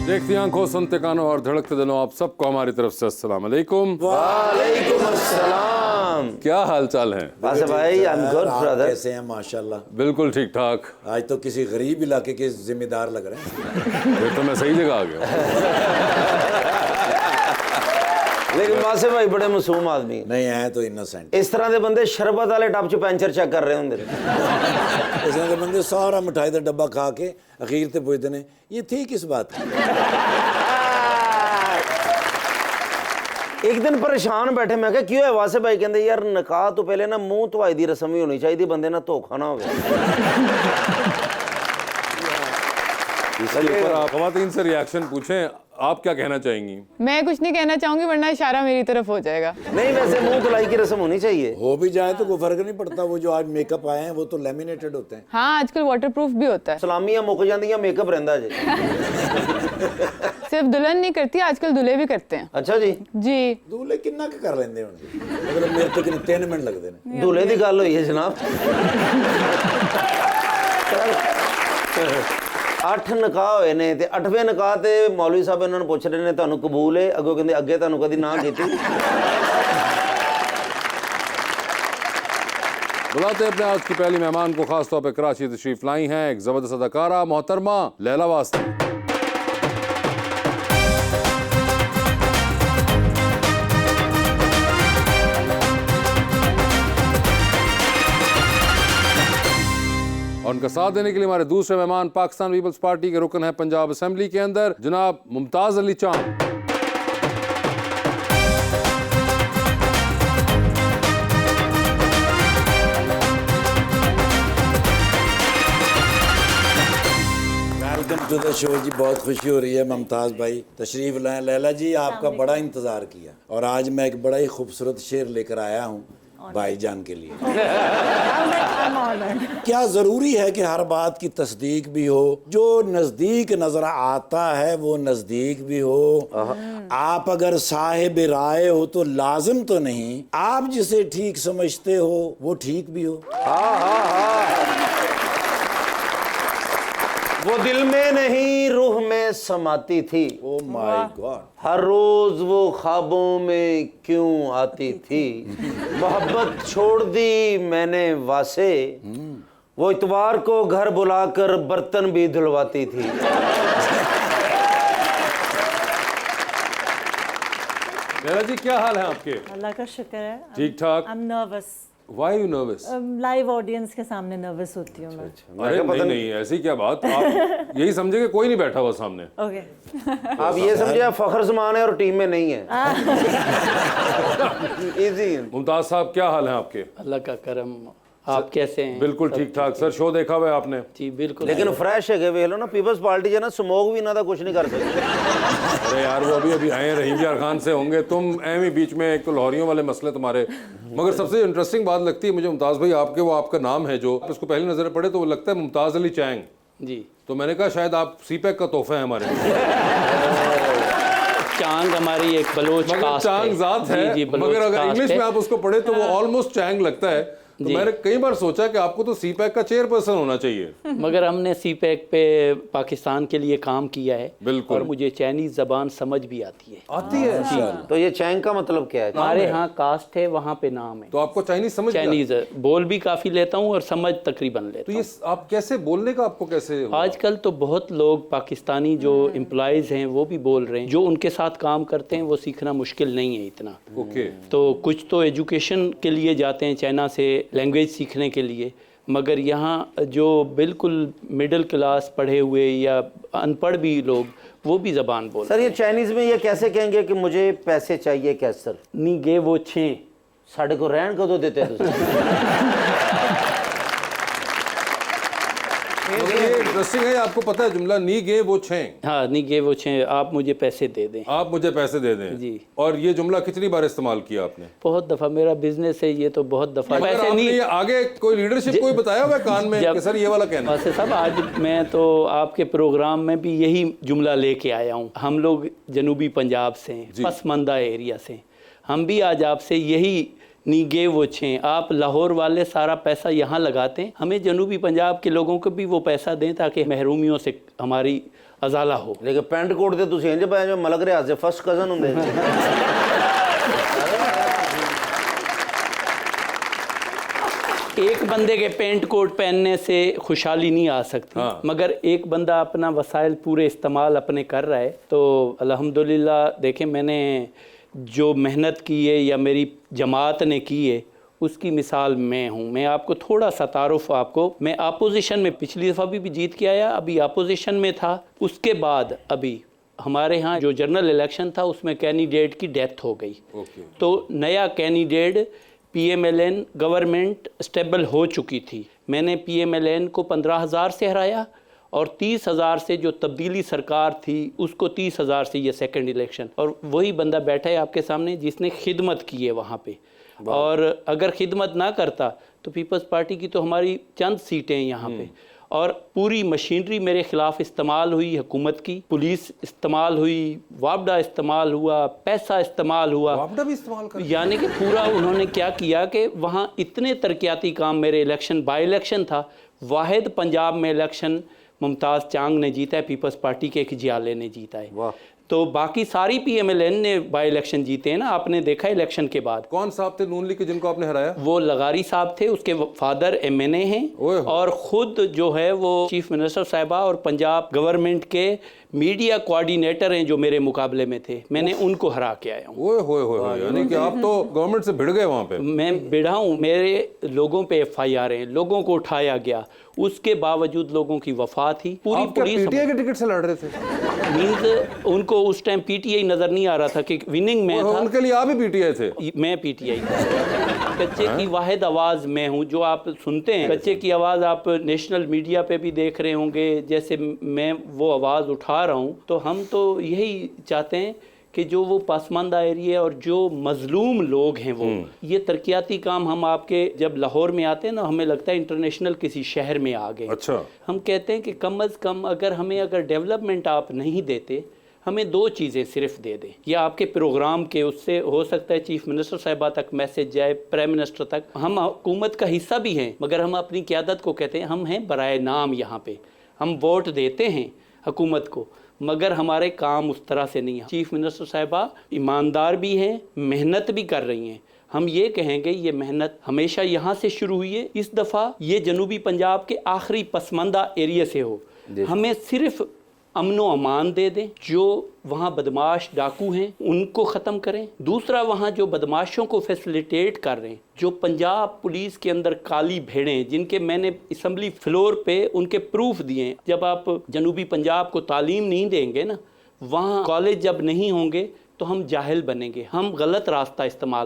देखती आंखों, सुनते कानों और धड़कते दिलों, आप सबको हमारी तरफ से अस्सलाम वालेकुम। वालेकुम अस्सलाम। क्या हाल चाल है वासे भाई? I am good brother. कैसे हैं? माशाल्लाह बिल्कुल ठीक ठाक। आज तो किसी गरीब इलाके के जिम्मेदार लग रहे हैं। फिर तो मैं सही जगह आ गया। लेकिन वासे भाई बड़े मासूम आदमी नहीं है तो इनोसेंट। इस तरह के बंदे शरबत वाले टब च पैंचर चेक कर रहे होंगे। इस तरह के बंदे सारा मिठाई का डब्बा खा के अखीर ते पुछते ने ये थी किस बात की। एक दिन परेशान बैठे, मैं क्या क्यों है वासे भाई? कहते यार निकाह तो पहले ना मुंह धुआई दी रस्म ही होनी चाहिए, बंदे ना धोखा ना हो। इसके ऊपर आप खवातीन से रिएक्शन पूछें, आप क्या कहना चाहेंगी? मैं कुछ नहीं कहना चाहूंगी वरना इशारा मेरी तरफ हो जाएगा। नहीं, वैसे मुंह धुलाई की रस्म होनी चाहिए। हो भी जाए तो कोई फर्क नहीं पड़ता। वो जो आज मेकअप आए हैं वो तो लेमिनेटेड होते हैं। हाँ, आजकल वाटरप्रूफ भी होता है। सलामियां मुक जांदियां, मेकअप रहंदा जी। सिर्फ दुल्हन नहीं करती, आजकल दूल्हे भी करते हैं। अच्छा जी। जी। दूल्हे किन्ना के कर लेंदे हुण? मतलब मेरे तो किन्ने 3 मिनट लगदे ने। दूल्हे की गल हुई है जनाब। 8 निकाह होए ने ते 8वें निकाह ते मौलवी साहब इन्होंने पूछ रहे ने तुहानू कबूल है? अगों कहंदे अगे तुहानू कदी ना कीती। बुलाते अपने आज की पहली मेहमान को, खास तौर पे कराची तशरीफ लाई हैं एक जबरदस्त अदाकारा मोहतरमा लैला वास्ती। और उनका साथ देने के लिए हमारे दूसरे मेहमान पाकिस्तान पीपल्स पार्टी के रुकन हैं पंजाब असेंबली के अंदर, जनाब मुमताज अली चांद। वेलकम टू द शो जी। बहुत खुशी हो रही है मुमताज भाई तशरीफ लाए। लैला जी आपका बड़ा इंतजार किया और आज मैं एक बड़ा ही खूबसूरत शेर लेकर आया हूँ भाईजान के लिए। क्या जरूरी है कि हर बात की तस्दीक भी हो? जो नजदीक नजर आता है वो नजदीक भी हो। आप अगर साहिब राय हो तो लाजिम तो नहीं, आप जिसे ठीक समझते हो वो ठीक भी हो। वो दिल में नहीं रूह में समाती थी। Oh my God. हर रोज वो ख्वाबों में क्यों आती थी। मोहब्बत छोड़ दी मैंने वासे, वो इतवार को घर बुलाकर बर्तन भी धुलवाती थी। लैला जी क्या हाल है आपके? अल्लाह का शुक्र है। ठीक ठाक। I am nervous. Why are you nervous? Live audience के सामने नर्वस होती हूँ मैं। अरे नहीं, ऐसी क्या बात, आप यही समझे कि कोई नहीं बैठा हुआ सामने। ओके। आप ये समझे आप फखर जमान है और टीम में नहीं है। इजी। मुमताज साहब क्या हाल है आपके? अल्लाह का करम। आप कैसे हैं? बिल्कुल ठीक ठाक सर। शो देखा हुआ है आपने? जी बिल्कुल। लेकिन फ्रेश है वे लो ना, पीपल्स पार्टी जो ना स्मोक भी ना था, कुछ नहीं कर सकते। अरे यार वो अभी आए हैं, रहीम यार खान से होंगे। तुम एम ही बीच में, एक तो लाहौरियों वाले मसले तुम्हारे। मगर सबसे इंटरेस्टिंग बात लगती है मुझे मुमताज भाई आपके, वो आपका नाम है जो उसको पहली नजर पड़े तो वो लगता है मुमताज अली चैंग जी। तो मैंने कहा शायद आप सीपैक का तोहफा है हमारे। चांग हमारी एक बलोच कास्ट है। चांग जात है, जी, बलोच मगर अगर कास्ट इंग्लिश है। में आप उसको पढ़े तो वो ऑलमोस्ट चैंग लगता है। तो मैंने कई बार सोचा कि आपको तो सीपैक का चेयरपर्सन होना चाहिए। मगर हमने सीपैक पे पाकिस्तान के लिए काम किया है। बिल्कुल। और मुझे चाइनीज जबान समझ भी आती है। आती है? तो ये चैंग का मतलब क्या है? हमारे यहाँ कास्ट है, वहाँ पे नाम है। तो आपको चाइनीज समझ? चाइनीज बोल भी काफी लेता हूँ और समझ तकरीबन लेता तो हूँ। ये आप कैसे बोलने का आपको कैसे हुआ? आजकल तो बहुत लोग पाकिस्तानी जो एम्प्लॉयज हैं वो भी बोल रहे हैं, जो उनके साथ काम करते हैं वो सीखना मुश्किल नहीं है इतना। ओके। तो कुछ तो एजुकेशन के लिए जाते हैं चाइना से लैंग्वेज सीखने के लिए, मगर यहाँ जो बिल्कुल मिडिल क्लास पढ़े हुए या अनपढ़ भी लोग वो भी ज़बान बोल। सर ये चाइनीज में ये कैसे कहेंगे कि मुझे पैसे चाहिए कैसे? सर नी गे वो छे साढ़े को रहन कदों देते हैं ये इंटरेस्टिंग है। आपको पता है जुमला नी गे वो छें? हाँ, नी गे वो छे, आप मुझे पैसे दे दें। आप मुझे पैसे दे दें जी। और ये जुमला कितनी बार इस्तेमाल किया आपने? बहुत दफ़ा। मेरा बिजनेस है ये, तो बहुत दफ़ा। मगर पैसे आपने नहीं ये आगे कोई लीडरशिप कोई बताया हुआ है कान में कि सर ये वाला कहना है? वैसे साहब आज मैं तो आपके प्रोग्राम में भी यही जुमला लेके आया हूँ। हम लोग जनूबी पंजाब से हैं, पसमंदा एरिया से। हम भी आज आपसे यही नीगे वो छें। आप लाहौर वाले सारा पैसा यहाँ लगाते हैं, हमें जनूबी पंजाब के लोगों को भी वो पैसा दें ताकि महरूमियों से हमारी अजाला हो। लेकिन पेंट कोट ते तुसीं इंज पाए जो मलक रियाज दे फर्स्ट कजन हुंदे। एक बंदे के पेंट कोट पहनने से खुशहाली नहीं आ सकती। हाँ। मगर एक बंदा अपना वसाइल पूरे इस्तेमाल अपने कर रहा है तो अल्हम्दुलिल्लाह। देखें, मैंने जो मेहनत की है या मेरी जमात ने की है उसकी मिसाल मैं हूँ। मैं आपको थोड़ा सा तारुफ, आपको मैं अपोजिशन में पिछली दफ़ा भी जीत के आया, अभी अपोजिशन में था। उसके बाद अभी हमारे यहाँ जो जनरल इलेक्शन था उसमें कैंडिडेट की डेथ हो गई। तो नया कैंडिडेट PMLN गवर्नमेंट स्टेबल हो चुकी थी। मैंने PMLN को 15,000 से हराया और 30,000 से जो तब्दीली सरकार थी उसको 30,000 से ये सेकंड इलेक्शन। और वही बंदा बैठा है आपके सामने जिसने खिदमत की है वहाँ पे। और अगर खिदमत ना करता तो पीपल्स पार्टी की तो हमारी चंद सीटें हैं यहाँ पे। और पूरी मशीनरी मेरे ख़िलाफ़ इस्तेमाल हुई, हुकूमत की पुलिस इस्तेमाल हुई, वापडा इस्तेमाल हुआ, पैसा इस्तेमाल हुआ, वापडा भी इस्तेमाल कर। यानी कि पूरा उन्होंने क्या किया कि वहाँ इतने तरक्याती काम। मेरे इलेक्शन बाई इलेक्शन था, वाहिद पंजाब में इलेक्शन मुमताज़ चांग ने जीता है, पीपल्स पार्टी के एक जियाले ने जीता है। तो बाकी सारी PMLN ने बाई इलेक्शन जीते हैं ना, आपने देखा इलेक्शन के बाद। कौन साहब थे नून लीग के जिनको आपने हराया? वो लगारी साहब थे, उसके फादर MNA हैं और ख़ुद जो है वो चीफ मिनिस्टर साहिबा और पंजाब गवर्नमेंट के मीडिया कोऑर्डिनेटर हैं जो मेरे मुकाबले में थे। मैंने उनको हरा के आया हूँ। ओए होए होए, यानी कि आप तो गवर्नमेंट से भिड़ गए वहाँ पे। मैं भिड़ा हूँ, मेरे लोगों पे FIR हैं, लोगों को उठाया गया, उसके बावजूद लोगों की वफा थी। पूरी आप क्या पुलिस PTI के टिकट से लड़ रहे थे? मीन्स उनको उस टाइम PTI नज़र नहीं आ रहा था कि विनिंग में था। उनके लिए आप ही PTI थे? मैं PTI कच्चे की वाहिद आवाज़ मैं हूँ जो आप सुनते हैं। कच्चे की आवाज़ आप नेशनल मीडिया पे भी देख रहे होंगे, जैसे मैं वो आवाज़ उठा रहा हूँ। तो हम तो यही चाहते हैं कि जो वो पासमानदा एरिया और जो मजलूम लोग हैं वो ये तरक्याती काम हम आपके जब लाहौर में आते हैं ना, हमें लगता है इंटरनेशनल किसी शहर में आ गए। अच्छा। हम कहते हैं कि कम अज़ कम अगर डेवलपमेंट आप नहीं देते, हमें दो चीज़ें सिर्फ दे दें, या आपके प्रोग्राम के उससे हो सकता है चीफ मिनिस्टर साहिबा तक मैसेज जाए, प्राइम मिनिस्टर तक। हम हुकूमत का हिस्सा भी हैं, मगर हम अपनी क़यादत को कहते हैं हम हैं बराए नाम। यहाँ पे हम वोट देते हैं हुकूमत को, मगर हमारे काम उस तरह से नहीं है। चीफ मिनिस्टर साहिबा ईमानदार भी हैं, मेहनत भी कर रही हैं। हम ये कहेंगे ये मेहनत हमेशा यहाँ से शुरू हुई है, इस दफ़ा ये जनूबी पंजाब के आखिरी पसमानदा एरिया से हो। हमें सिर्फ अमनो अमान दे दें, जो वहाँ बदमाश डाकू हैं उनको ख़त्म करें। दूसरा, वहाँ जो बदमाशों को फैसिलिटेट कर रहे हैं, जो पंजाब पुलिस के अंदर काली भेड़ें, जिनके मैंने असम्बली फ्लोर पे उनके प्रूफ दिए हैं। जब आप जनूबी पंजाब को तालीम नहीं देंगे ना, वहाँ कॉलेज जब नहीं होंगे तो हम जाहिल बनेंगे, हम गलत रास्ता इस्तेमाल